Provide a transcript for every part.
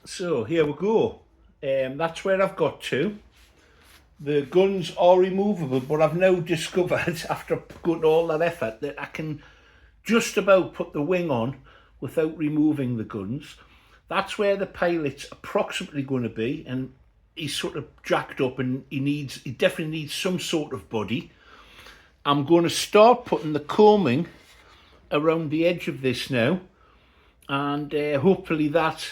So here we go. That's where I've got to. The guns are removable, but I've now discovered, after going to all that effort, that I can just about put the wing on without removing the guns. That's where the pilot's approximately going to be, and he's sort of jacked up, and he definitely needs some sort of body. I'm going to start putting the combing around the edge of this now, and hopefully that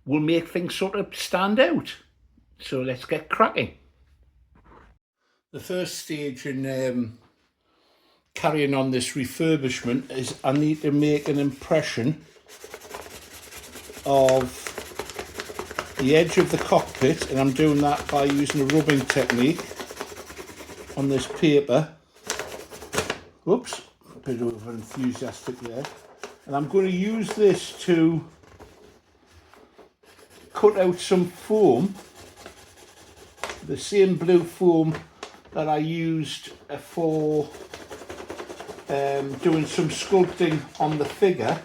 will make things sort of stand out. So let's get cracking. The first stage in carrying on this refurbishment is I need to make an impression of the edge of the cockpit, and I'm doing that by using a rubbing technique on this paper. Whoops, a bit over enthusiastic there. And I'm going to use this to cut out some foam, the same blue foam that I used for doing some sculpting on the figure.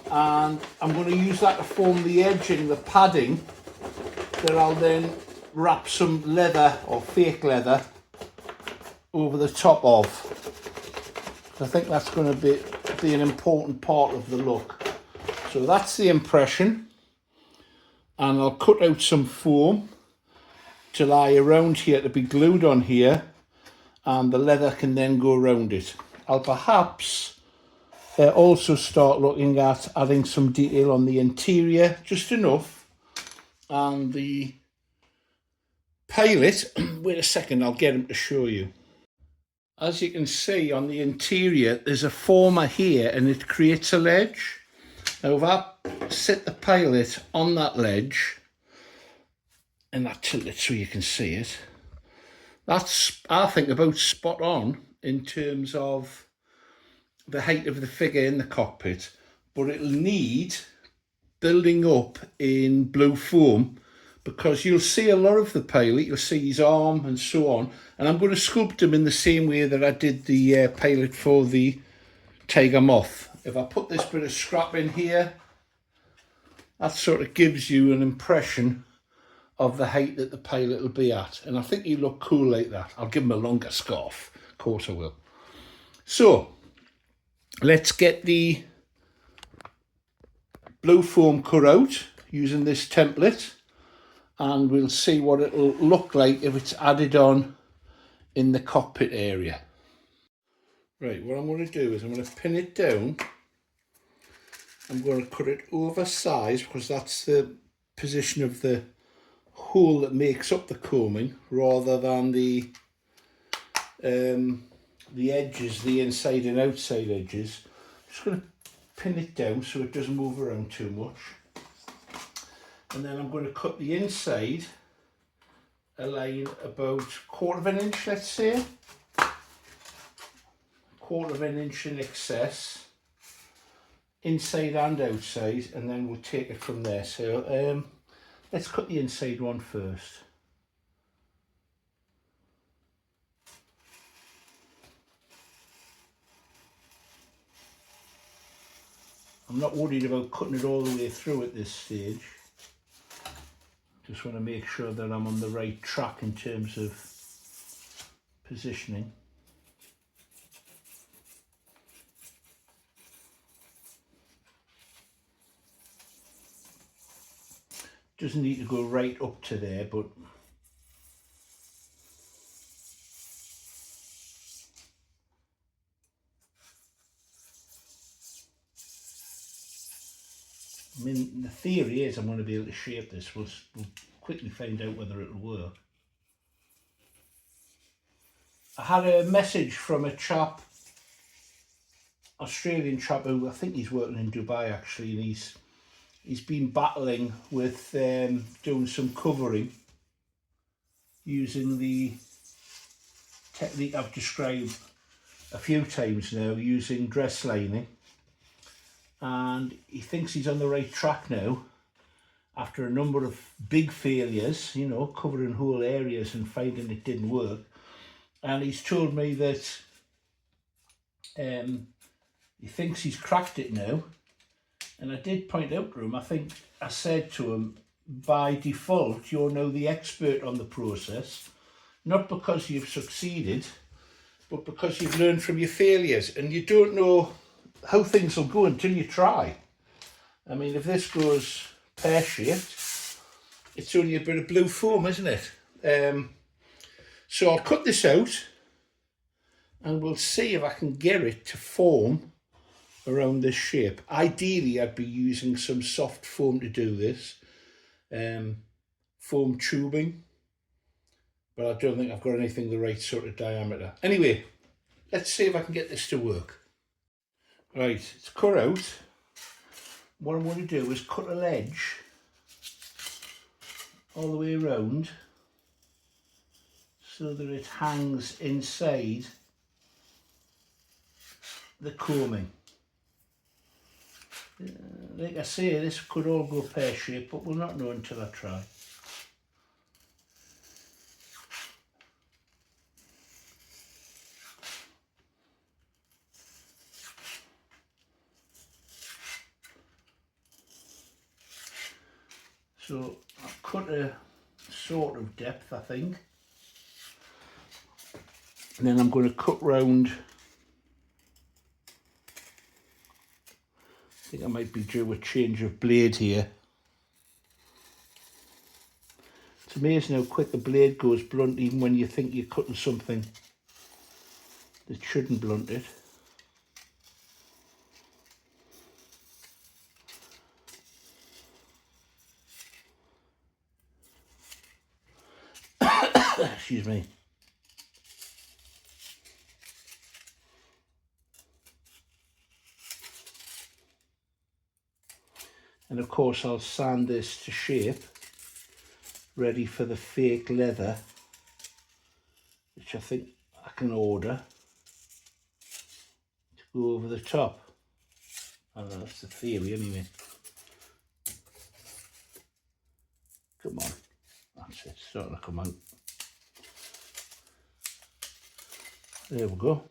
And I'm going to use that to form the edging, the padding, that I'll then wrap some leather or fake leather over the top of. I think that's going to be an important part of the look. So that's the impression, and I'll cut out some foam to lie around here to be glued on here, and the leather can then go around it. I'll perhaps also start looking at adding some detail on the interior, just enough. And the pilot, wait a second, I'll get him to show you. As you can see on the interior, there's a former here and it creates a ledge. Now if I sit the pilot on that ledge and I tilt it so you can see it, that's, I think, about spot on in terms of the height of the figure in the cockpit, but it'll need building up in blue foam, because you'll see a lot of the pilot, you'll see his arm and so on, and I'm going to sculpt him in the same way that I did the pilot for the Tiger Moth. If I put this bit of scrap in here, that sort of gives you an impression of the height that the pilot will be at, and I think he'll look cool like that. I'll give him a longer scarf, of course I will. So let's get the blue foam cut out using this template, and we'll see what it'll look like if it's added on in the cockpit area. Right, what I'm going to do is I'm going to pin it down. I'm going to cut it oversized because that's the position of the hole that makes up the combing, rather than the edges, the inside and outside edges. Just going to pin it down so it doesn't move around too much. And then I'm going to cut the inside a line about 1/4 of an inch, let's say. 1/4 of an inch in excess, inside and outside, and then we'll take it from there. So let's cut the inside one first. I'm not worried about cutting it all the way through at this stage. Just want to make sure that I'm on the right track in terms of positioning. Doesn't need to go right up to there, but I mean, the theory is I'm going to be able to shape this. We'll quickly find out whether it'll work. I had a message from a chap, Australian chap, who I think he's working in Dubai actually, and he's been battling with doing some covering using the technique I've described a few times now, using dress lining. And he thinks he's on the right track now after a number of big failures, you know, covering whole areas and finding it didn't work. And he's told me that he thinks he's cracked it now. And I did point out to him, I think I said to him, by default, you're now the expert on the process, not because you've succeeded, but because you've learned from your failures, and you don't know how things will go until you try. I mean, if this goes pear-shaped, it's only a bit of blue foam, isn't it? So I'll cut this out and we'll see if I can get it to form around this shape. Ideally, I'd be using some soft foam to do this, foam tubing, but I don't think I've got anything the right sort of diameter. Anyway, let's see if I can get this to work. Right, it's cut out. What I'm going to do is cut a ledge all the way around so that it hangs inside the coaming. Like I say, this could all go pear-shaped, but we'll not know until I try. So I've cut a sort of depth, I think. And then I'm going to cut round. I think I might be due a change of blade here. It's amazing how quick the blade goes blunt even when you think you're cutting something that shouldn't blunt it. Excuse me. And of course I'll sand this to shape, ready for the fake leather, which I think I can order to go over the top. I don't know, that's the theory anyway. Come on, that's it, starting to come out. There we go.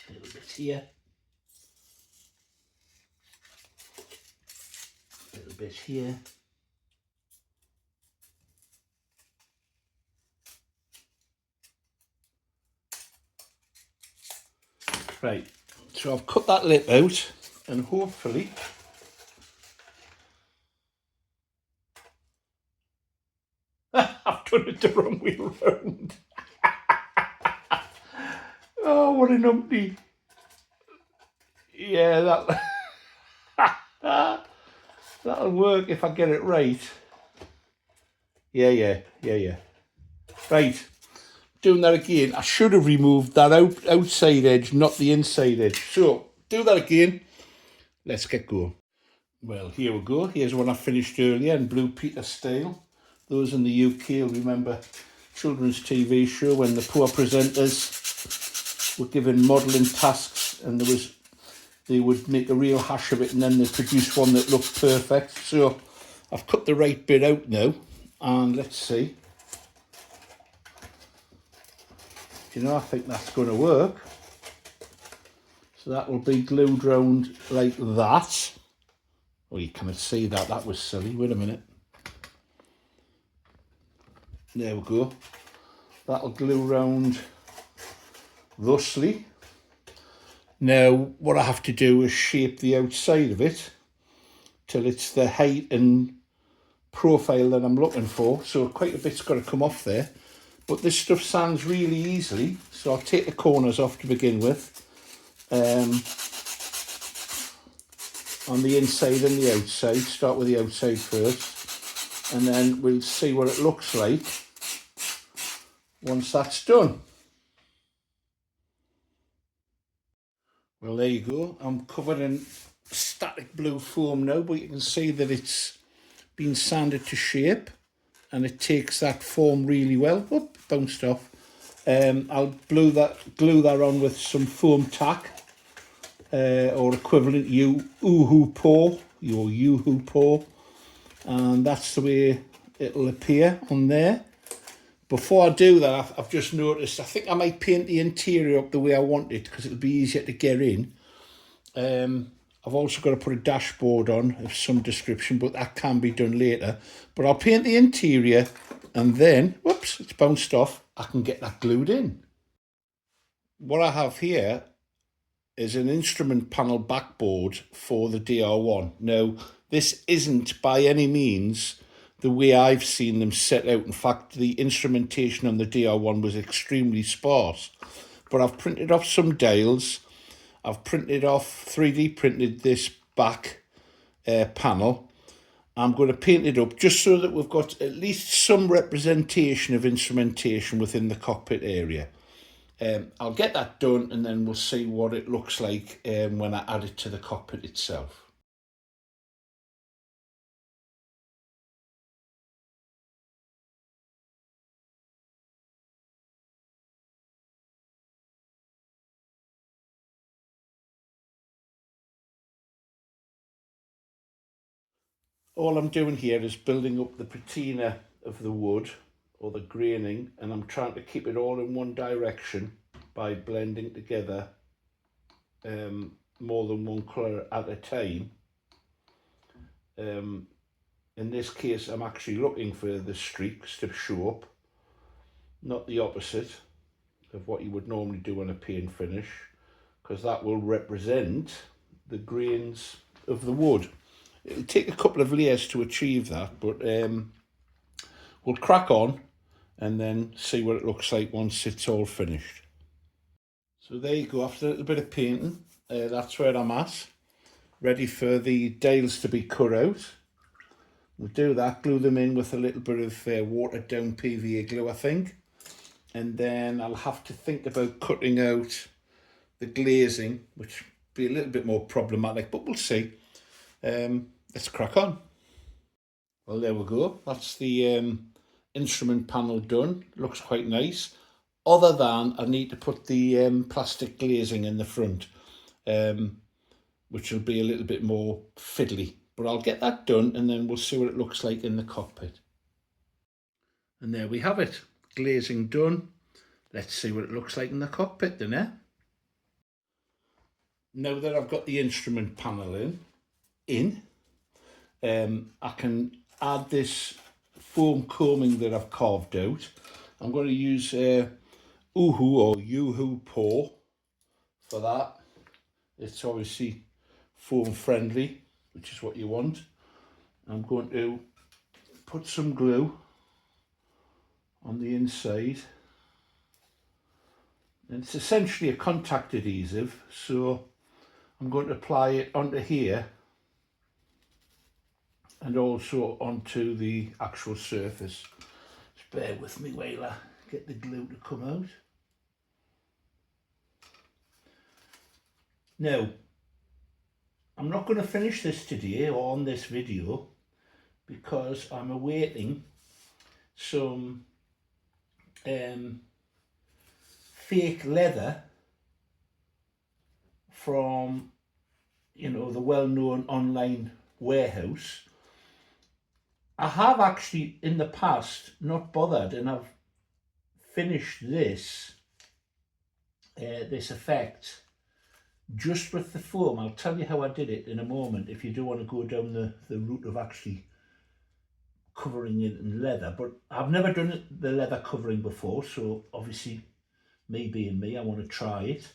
A little bit here. A little bit here. Right, so I've cut that lip out and hopefully I've done it the wrong way around. Oh, what a numpty. Yeah, that'll work if I get it right. Yeah. Right, doing that again. I should have removed that outside edge, not the inside edge. So, do that again. Let's get going. Well, here we go. Here's one I finished earlier in Blue Peter style. Those in the UK will remember children's TV show when the poor presenters were given modelling tasks and they would make a real hash of it and then they'd produce one that looked perfect. So I've cut the right bit out now and let's see. You know, I think that's going to work. So that will be glued round like that. Oh, you can't see that. That was silly. Wait a minute. There we go. That'll glue round thusly. Now, what I have to do is shape the outside of it till it's the height and profile that I'm looking for. So quite a bit's got to come off there. But this stuff sands really easily. So I'll take the corners off to begin with. On the inside and the outside. Start with the outside first. And then we'll see what it looks like once that's done. Well, there you go. I'm covered in static blue foam now, but you can see that it's been sanded to shape and it takes that form really well. Whoop, bounced off. I'll glue that on with some foam tack or equivalent Yoo-hoo paw, and that's the way it'll appear on there. Before I do that, I've just noticed, I think I might paint the interior up the way I want it because it'll be easier to get in. I've also got to put a dashboard on of some description, but that can be done later. But I'll paint the interior and then, whoops, it's bounced off, I can get that glued in. What I have here is an instrument panel backboard for the DR1. Now, this isn't by any means the way I've seen them set out. In fact, the instrumentation on the DR1 was extremely sparse. But I've printed off some dials. I've 3D printed this back panel. I'm going to paint it up just so that we've got at least some representation of instrumentation within the cockpit area. I'll get that done and then we'll see what it looks like when I add it to the cockpit itself. All I'm doing here is building up the patina of the wood or the graining, and I'm trying to keep it all in one direction by blending together more than one colour at a time. In this case, I'm actually looking for the streaks to show up, not the opposite of what you would normally do on a paint finish, because that will represent the grains of the wood. It'll take a couple of layers to achieve that, but we'll crack on and then see what it looks like once it's all finished. So there you go, after a little bit of painting, that's where I'm at, ready for the dials to be cut out. We'll do that, glue them in with a little bit of watered down PVA glue, I think, and then I'll have to think about cutting out the glazing, which will be a little bit more problematic, but we'll see. Let's crack on. Well, there we go, that's the instrument panel done. Looks quite nice, other than I need to put the plastic glazing in the front, which will be a little bit more fiddly, but I'll get that done and then we'll see what it looks like in the cockpit. And there we have it, glazing done. Let's see what it looks like in the cockpit then, eh? Now that I've got the instrument panel in, I can add this foam coaming that I've carved out. I'm going to use Uhu or Uhu Pour for that. It's obviously foam friendly, which is what you want. I'm going to put some glue on the inside. And it's essentially a contact adhesive, so I'm going to apply it onto here and also onto the actual surface. Just bear with me while I get the glue to come out. Now, I'm not going to finish this today or on this video because I'm awaiting some fake leather from, you know, the well-known online warehouse. I have actually in the past not bothered, and I've finished this this effect just with the foam. I'll tell you how I did it in a moment if you do want to go down the route of actually covering it in leather, but I've never done the leather covering before, so obviously me being me, I want to try it.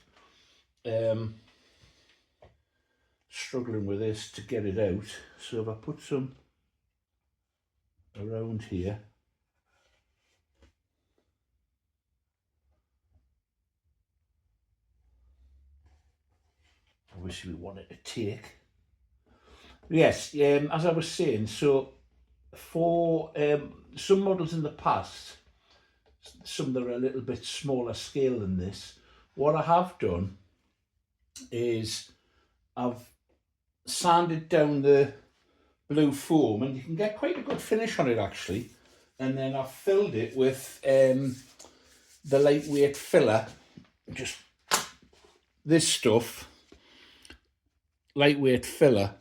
Struggling with this to get it out, so if I put some around here, obviously we want it to take. Yes, as I was saying, so for some models in the past, some that are a little bit smaller scale than this, what I have done is I've sanded down the blue foam, and you can get quite a good finish on it actually, and then I've filled it with the lightweight filler, just this stuff, lightweight filler,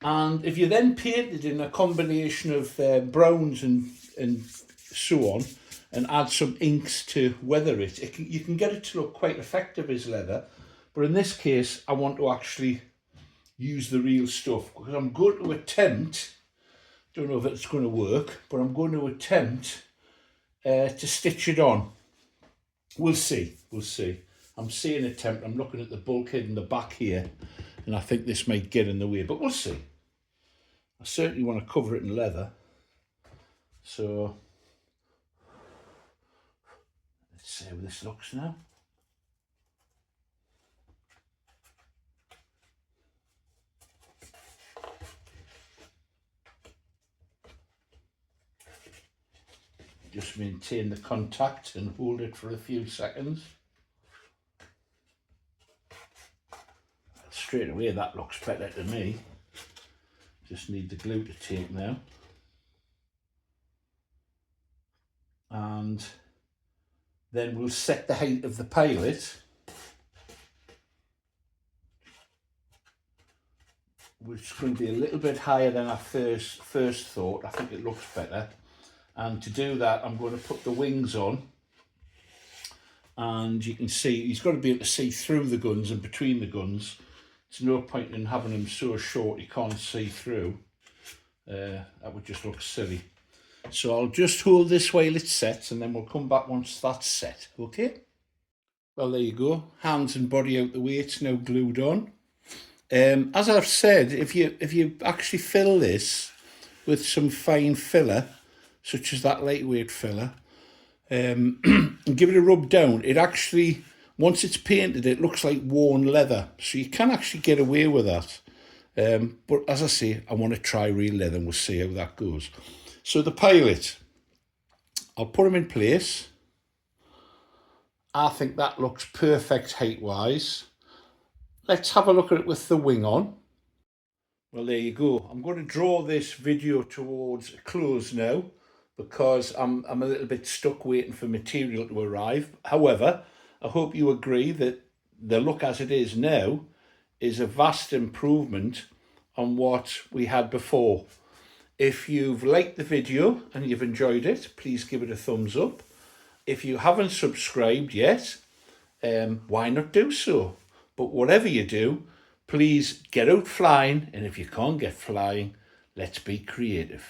And if you then paint it in a combination of browns and so on, and add some inks to weather it, you can get it to look quite effective as leather. But in this case, I want to actually use the real stuff, because I'm going to attempt, don't know if it's going to work, but I'm going to attempt to stitch it on. We'll see, we'll see. I'm saying attempt, I'm looking at the bulkhead in the back here, and I think this might get in the way, but we'll see. I certainly want to cover it in leather. So let's see how this looks now. Just maintain the contact and hold it for a few seconds. Straight away that looks better to me. Just need the glue to take now. And then we'll set the height of the pilot, which is going to be a little bit higher than I first thought. I think it looks better. And to do that, I'm going to put the wings on, and you can see he's got to be able to see through the guns and between the guns. There's no point in having them so short he can't see through. That would just look silly. So I'll just hold this while it sets, and then we'll come back once that's set, okay? Well, there you go. Hands and body out the way, it's now glued on. As I've said, if you actually fill this with some fine filler, such as that lightweight filler, and give it a rub down, it actually, once it's painted, it looks like worn leather. So you can actually get away with that. But as I say, I want to try real leather, and we'll see how that goes. So the pilot, I'll put him in place. I think that looks perfect height-wise. Let's have a look at it with the wing on. Well, there you go. I'm going to draw this video towards a close now, because I'm a little bit stuck waiting for material to arrive. However, I hope you agree that the look as it is now is a vast improvement on what we had before. If you've liked the video and you've enjoyed it, please give it a thumbs up. If you haven't subscribed yet, why not do so? But whatever you do, please get out flying, and if you can't get flying, let's be creative.